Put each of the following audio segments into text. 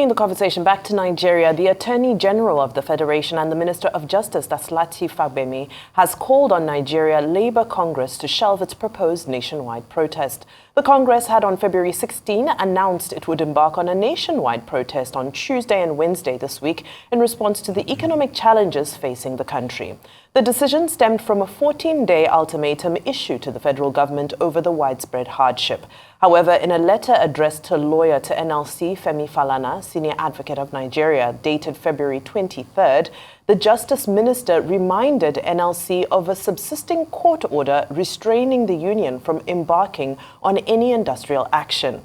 Continuing the conversation back to Nigeria, the Attorney General of the Federation and the Minister of Justice, that's Lateef Fagbemi, has called on Nigeria Labour Congress to shelve its proposed nationwide protest. The Congress had on February 16 announced it would embark on a nationwide protest on Tuesday and Wednesday this week in response to the economic challenges facing the country. The decision stemmed from a 14-day ultimatum issued to the federal government over the widespread hardship. However, in a letter addressed to lawyer to NLC Femi Falana, Senior Advocate of Nigeria, dated February 23rd, the Justice Minister reminded NLC of a subsisting court order restraining the union from embarking on any industrial action.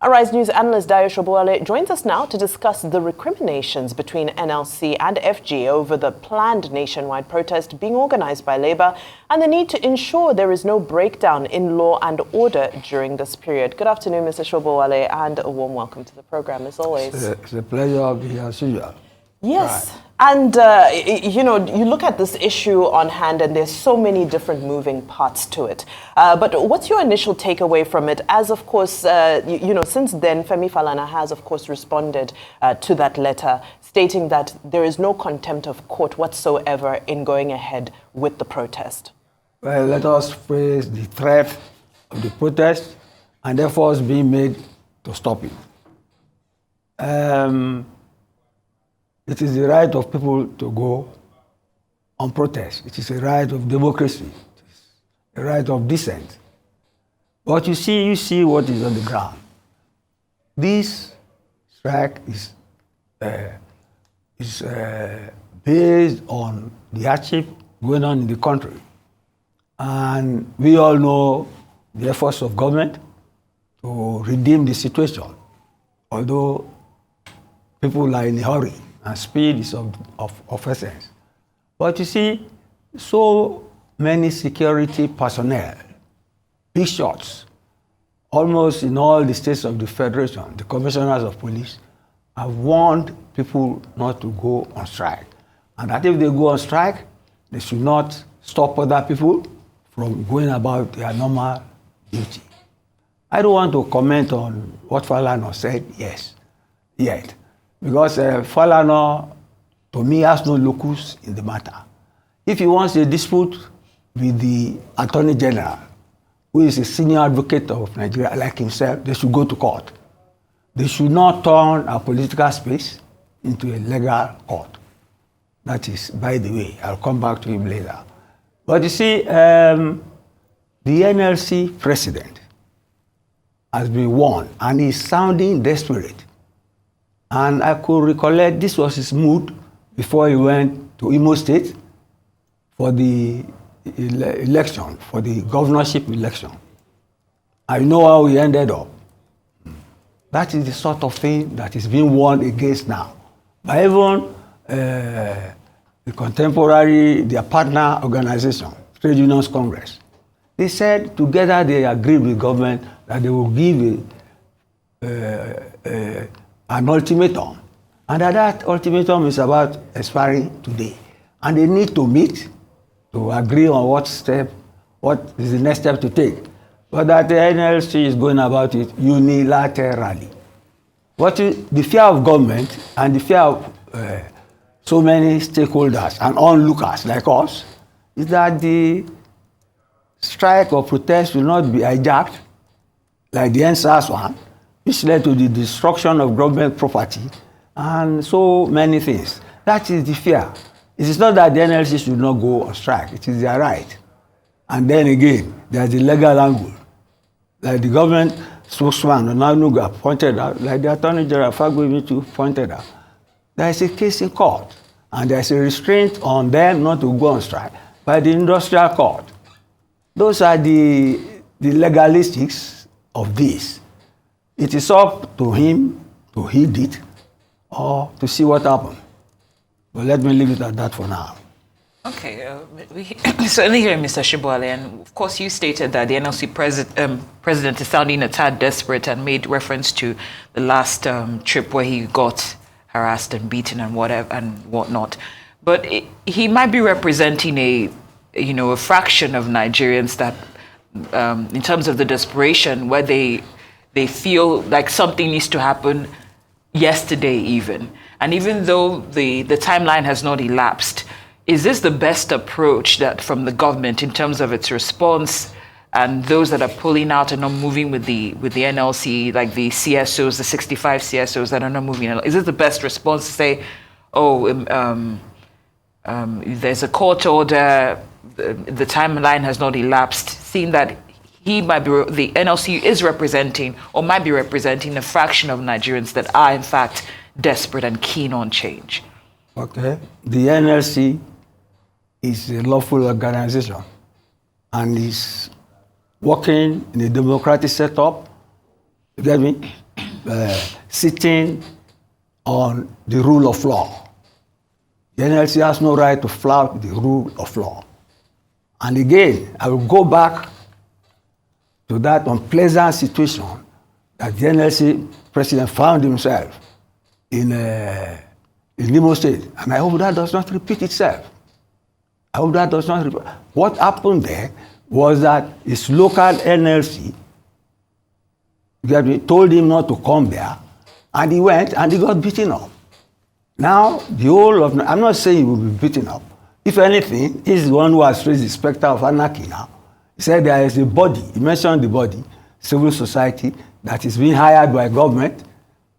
Arise News analyst Dayo Sobowale joins us now to discuss the recriminations between NLC and FG over the planned nationwide protest being organized by Labour and the need to ensure there is no breakdown in law and order during this period. Good afternoon, Mr. Sobowale, and a warm welcome to the program, as always. It's a pleasure to be here, as usual. Yes. Right. And, you look at this issue on hand and there's so many different moving parts to it. But what's your initial takeaway from it? As, of course, since then, Femi Falana has, of course, responded to that letter, stating that there is no contempt of court whatsoever in going ahead with the protest. Well, let us praise the threat of the protest and efforts being made to stop it. It is the right of people to go on protest. It is a right of democracy. It is a right of dissent. But you see what is on the ground. This strike is based on the hardship going on in the country. And we all know the efforts of government to redeem the situation, although people are in a hurry. And speed is of essence. But you see, so many security personnel, big shots, almost in all the states of the Federation, the commissioners of police, have warned people not to go on strike. And that if they go on strike, they should not stop other people from going about their normal duty. I don't want to comment on what Falana said yet. Because Falana, to me, has no locus in the matter. If he wants a dispute with the Attorney General, who is a senior advocate of Nigeria like himself, they should go to court. They should not turn a political space into a legal court. That is, by the way, I'll come back to him later. But you see, the NLC president has been warned, and he's sounding desperate. And I could recollect this was his mood before he went to Imo State for the election, for the governorship election. I know how he ended up. That is the sort of thing that is being warned against now. By even the contemporary, their partner organization, Trade Unions Congress. They said together they agreed with government that they will give an ultimatum, and that ultimatum is about expiring today. And they need to meet to agree on what is the next step to take. But that the NLC is going about it unilaterally. What is the fear of government and the fear of so many stakeholders and onlookers like us is that the strike or protest will not be hijacked like the NSAS one, which led to the destruction of government property and so many things. That is the fear. It is not that the NLC should not go on strike. It is their right. And then again, there's the legal angle. Like the government spokesman, Onanuga, pointed out, like the Attorney General Fagbemi pointed out, there is a case in court, and there's a restraint on them not to go on strike by the industrial court. Those are the legalistics of this. It is up to him to heed it or to see what happens. But let me leave it at that for now. Okay, we certainly hear Mr. Sobowale, and of course you stated that the NLC president is sounding a tad desperate and made reference to the last trip where he got harassed and beaten and whatnot. But he might be representing a fraction of Nigerians that, in terms of the desperation, where they feel like something needs to happen yesterday even. And even though the timeline has not elapsed, is this the best approach that from the government in terms of its response and those that are pulling out and not moving with the NLC, like the CSOs, the 65 CSOs that are not moving? Is it the best response to say, there's a court order, the timeline has not elapsed, seeing that the NLC is representing or might be representing a fraction of Nigerians that are in fact desperate and keen on change? Okay. The NLC is a lawful organization and is working in a democratic setup, you get me? Sitting on the rule of law. The NLC has no right to flout the rule of law. And again, I will go back to that unpleasant situation that the NLC president found himself in Imo State. And I hope that does not repeat itself. I hope that does not repeat. What happened there was that his local NLC told him not to come there, and he went and he got beaten up. Now, the whole of, I'm not saying he will be beaten up. If anything, he's the one who has raised the specter of anarchy now. He said there is a body, he mentioned the body, civil society, that is being hired by government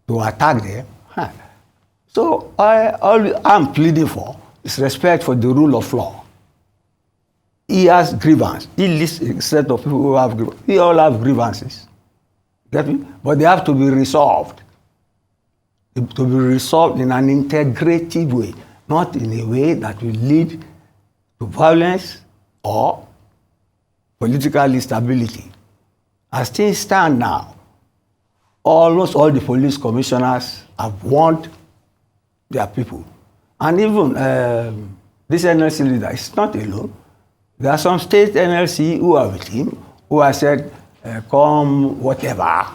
to attack them. So I'm pleading for is respect for the rule of law. He has grievance. He lists a set of people who have grievances. We all have grievances. Get me? But they have to be resolved. To be resolved in an integrative way, not in a way that will lead to violence or political instability. As things stand now, almost all the police commissioners have warned their people. And even this NLC leader is not alone. There are some state NLC who are with him, who have said, come whatever,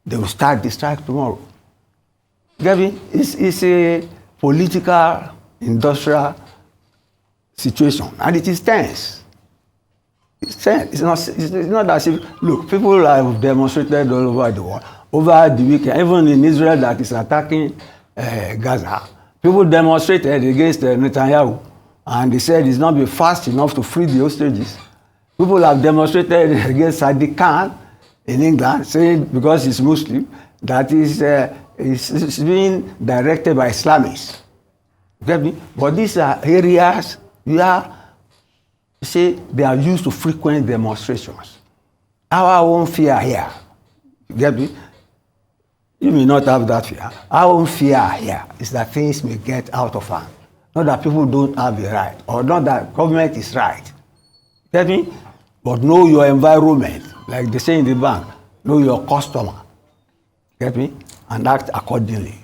they will start the strike tomorrow. Gavin, it's a political, industrial situation, and it is tense. It's tense. It's not as if, look, people have demonstrated all over the world. Over the weekend, even in Israel that is attacking Gaza, people demonstrated against Netanyahu, and they said it's not been fast enough to free the hostages. People have demonstrated against Sadiq Khan in England, saying because he's Muslim, that is being directed by Islamists. Get me? But these are areas where, you see, they are used to frequent demonstrations. Our own fear here, get me? You may not have that fear. Our own fear here is that things may get out of hand. Not that people don't have the right, or not that government is right. Get me? But know your environment, like they say in the bank, know your customer. Get me? And act accordingly.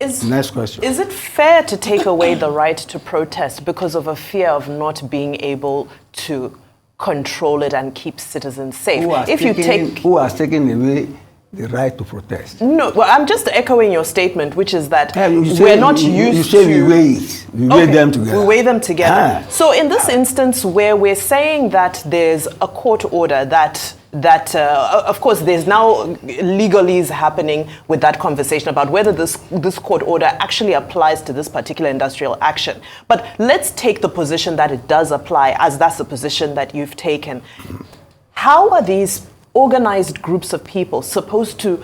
Next question. Is it fair to take away the right to protest because of a fear of not being able to control it and keep citizens safe? Who has taken away the right to protest? No, well, I'm just echoing your statement, which is that we're not used to... You say we weigh it. We weigh them together. We weigh them together. So in this instance where we're saying that there's a court order that of course, there's now legalese happening with that conversation about whether this court order actually applies to this particular industrial action. But let's take the position that it does apply, as that's the position that you've taken. How are these organized groups of people supposed to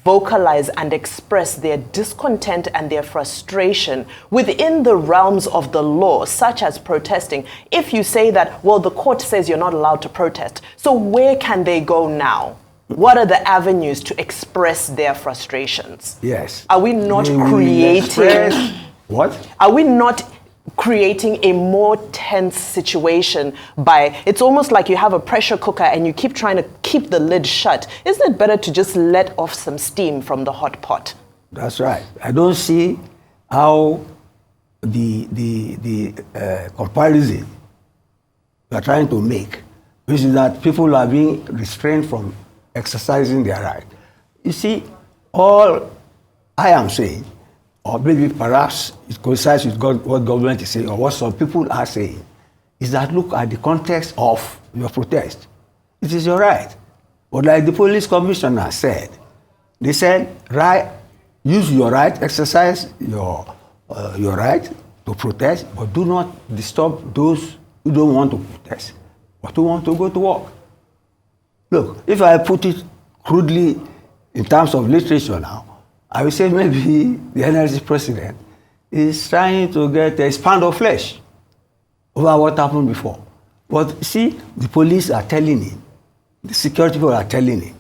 vocalize and express their discontent and their frustration within the realms of the law, such as protesting, if you say that, well, the court says you're not allowed to protest? So where can they go now? What are the avenues to express their frustrations? Yes. Are we not creating... What? Are we not creating a more tense situation by, it's almost like you have a pressure cooker and you keep trying to keep the lid shut. Isn't it better to just let off some steam from the hot pot? That's right. I don't see how the comparison we are trying to make, which is that people are being restrained from exercising their right. You see, all I am saying, or maybe perhaps it coincides with what government is saying, or what some people are saying, is that look at the context of your protest. It is your right. But like the police commissioner said, they said, right, use your right, exercise your right to protest, but do not disturb those who don't want to protest, but who want to go to work. Look, if I put it crudely in terms of literature now, I will say maybe the NLC president is trying to get a pound of flesh over what happened before. But see, the police are telling him, the security people are telling him.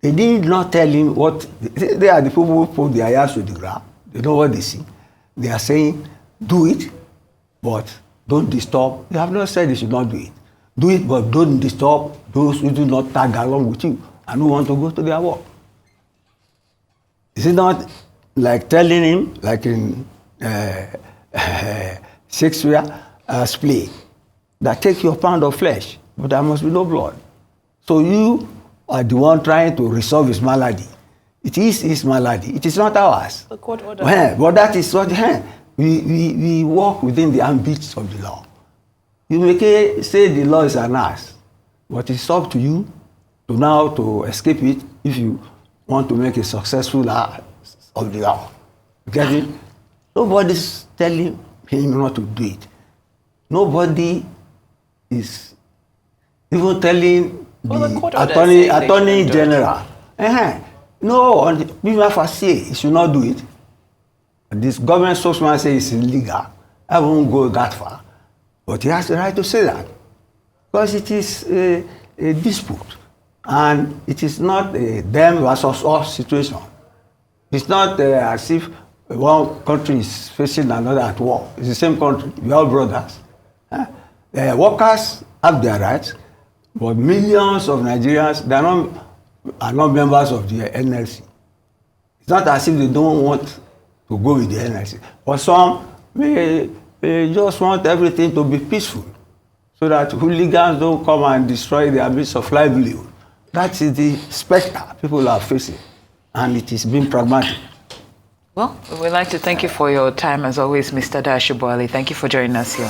They did not tell him what, they are the people who put their ears to the ground. They know what they see. They are saying, do it, but don't disturb. They have not said they should not do it. Do it, but don't disturb those who do not tag along with you and who want to go to their work. Is it not like telling him, like in Shakespeare's play, that take your pound of flesh, but there must be no blood. So you are the one trying to resolve his malady. It is his malady. It is not ours. The court order. But that is what we work within the ambits of the law. You may say the law is an ass, but it's up to you to now to escape it if you want to make a successful act of the law. You get it? Nobody's telling him not to do it. Nobody is even telling the attorney general. No, on the prima facie, he should not do it. This government spokesman says it's illegal. I won't go that far. But he has the right to say that. Because it is a dispute. And it is not a them versus us situation. It's not as if one country is facing another at war. It's the same country. We are all brothers. Workers have their rights, but millions of Nigerians are not members of the NLC. It's not as if they don't want to go with the NLC. But some may just want everything to be peaceful so that hooligans don't come and destroy their means of livelihood. That is the specter people are facing, and it is being pragmatic. Well, we would like to thank you for your time, as always, Mr. Dayo Sobowale. Thank you for joining us here.